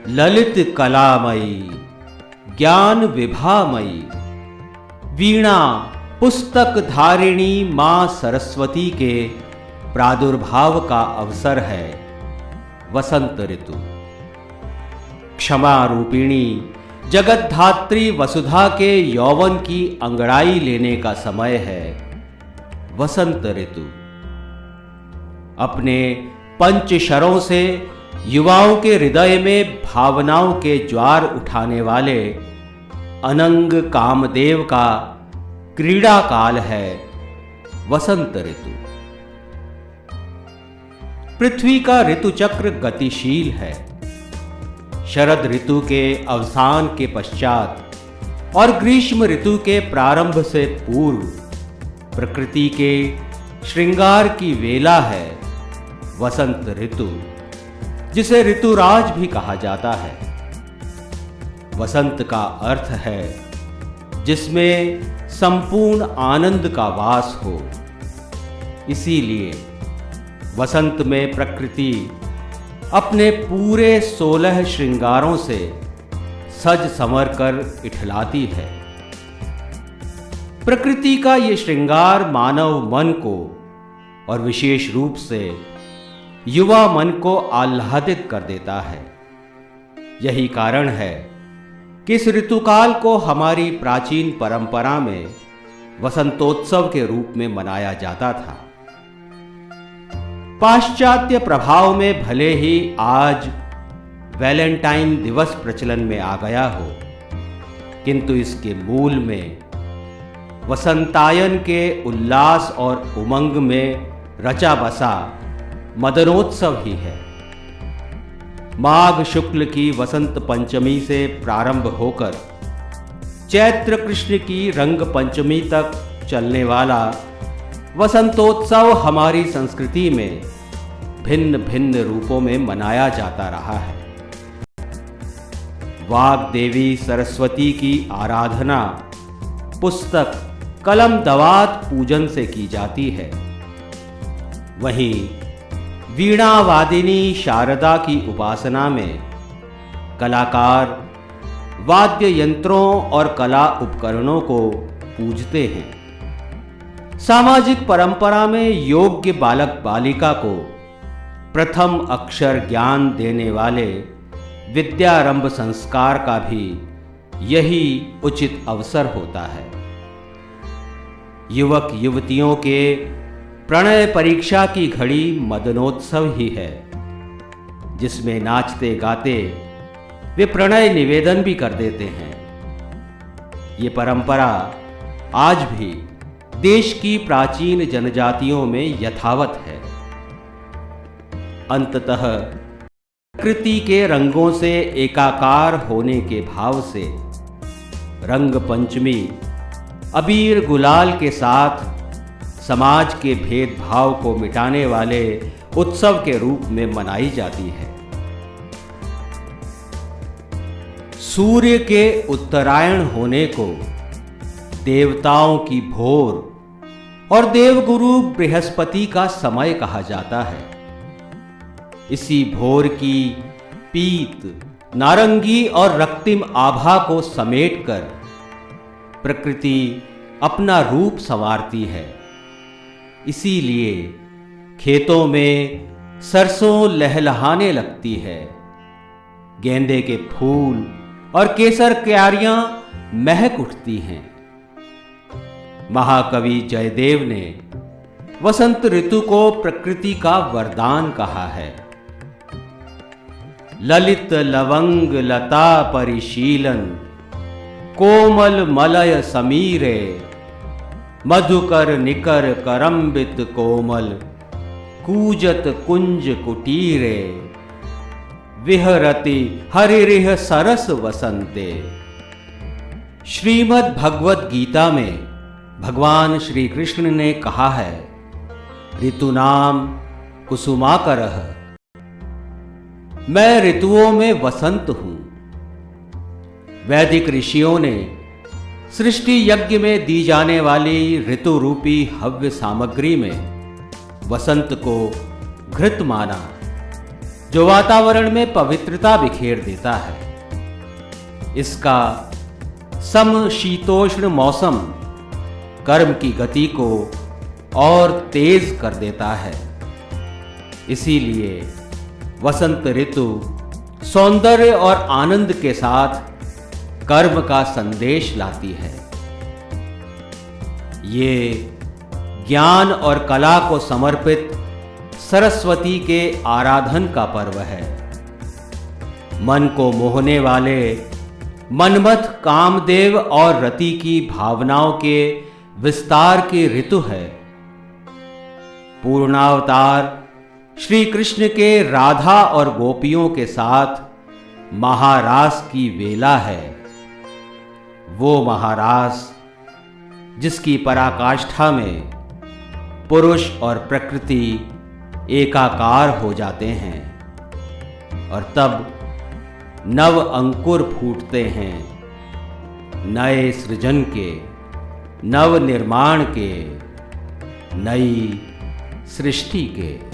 ललित कलामयी ज्ञान विभामयी वीणा पुस्तक धारिणी मां सरस्वती के प्रादुर्भाव का अवसर है वसंत ऋतु। क्षमा रूपिणी जगतधात्री वसुधा के यौवन की अंगड़ाई लेने का समय है वसंत ऋतु। अपने पंचशरों से युवाओं के हृदय में भावनाओं के ज्वार उठाने वाले अनंग कामदेव का क्रीड़ा काल है वसंत ऋतु। पृथ्वी का ऋतुचक्र गतिशील है। शरद ऋतु के अवसान के पश्चात और ग्रीष्म ऋतु के प्रारंभ से पूर्व प्रकृति के श्रृंगार की वेला है वसंत ऋतु, जिसे ऋतुराज भी कहा जाता है। वसंत का अर्थ है जिसमें संपूर्ण आनंद का वास हो। इसीलिए वसंत में प्रकृति अपने पूरे 16 श्रृंगारों से सज संवर कर इठलाती है। प्रकृति का ये श्रृंगार मानव मन को और विशेष रूप से युवा मन को आह्लादित कर देता है। यही कारण है कि इस ऋतुकाल को हमारी प्राचीन परंपरा में वसंतोत्सव के रूप में मनाया जाता था। पाश्चात्य प्रभाव में भले ही आज वैलेंटाइन दिवस प्रचलन में आ गया हो, किंतु इसके मूल में वसंतायन के उल्लास और उमंग में रचा बसा मदनोत्सव ही है। माघ शुक्ल की वसंत पंचमी से प्रारंभ होकर चैत्र कृष्ण की रंग पंचमी तक चलने वाला वसंतोत्सव हमारी संस्कृति में भिन्न भिन्न रूपों में मनाया जाता रहा है। वाग देवी सरस्वती की आराधना पुस्तक कलम दवात पूजन से की जाती है। वहीं वीणा वादिनी शारदा की उपासना में कलाकार वाद्य यंत्रों और कला उपकरणों को पूजते हैं। सामाजिक परंपरा में योग्य बालक बालिका को प्रथम अक्षर ज्ञान देने वाले विद्यारंभ संस्कार का भी यही उचित अवसर होता है। युवक युवतियों के प्रणय परीक्षा की घड़ी मदनोत्सव ही है, जिसमें नाचते गाते वे प्रणय निवेदन भी कर देते हैं। ये परंपरा आज भी देश की प्राचीन जनजातियों में यथावत है। अंततः प्रकृति के रंगों से एकाकार होने के भाव से रंग पंचमी अबीर गुलाल के साथ समाज के भेदभाव को मिटाने वाले उत्सव के रूप में मनाई जाती है। सूर्य के उत्तरायण होने को देवताओं की भोर और देवगुरु बृहस्पति का समय कहा जाता है। इसी भोर की पीत, नारंगी और रक्तिम आभा को समेटकर प्रकृति अपना रूप संवारती है। इसीलिए खेतों में सरसों लहलहाने लगती है। गेंदे के फूल और केसर क्यारियां महक उठती हैं। महाकवि जयदेव ने वसंत ऋतु को प्रकृति का वरदान कहा है। ललित लवंग लता परिशीलन कोमल मलय समीरे मधुकर निकर करम्बित कोमल कूजत कुंज कुटीरे विहरति हरिरिह सरस वसंते। श्रीमद् भगवत गीता में भगवान श्री कृष्ण ने कहा है, ऋतुनाम कुसुमाकरः, मैं ऋतुओं में वसंत हूं। वैदिक ऋषियों ने सृष्टि यज्ञ में दी जाने वाली ऋतु रूपी हव्य सामग्री में वसंत को घृत माना। जो वातावरण में पवित्रता बिखेर देता है। इसका समशीतोष्ण मौसम कर्म की गति को और तेज कर देता है। इसीलिए वसंत ऋतु सौंदर्य और आनंद के साथ कर्म का संदेश लाती है। ये ज्ञान और कला को समर्पित सरस्वती के आराधन का पर्व है। मन को मोहने वाले मनमथ, कामदेव और रति की भावनाओं के विस्तार की ऋतु है। पूर्णावतार श्री कृष्ण के राधा और गोपियों के साथ महारास की वेला है। वो महारास जिसकी पराकाष्ठा में पुरुष और प्रकृति एकाकार हो जाते हैं और तब नव अंकुर फूटते हैं, नए सृजन के, नव निर्माण के, नई सृष्टि के।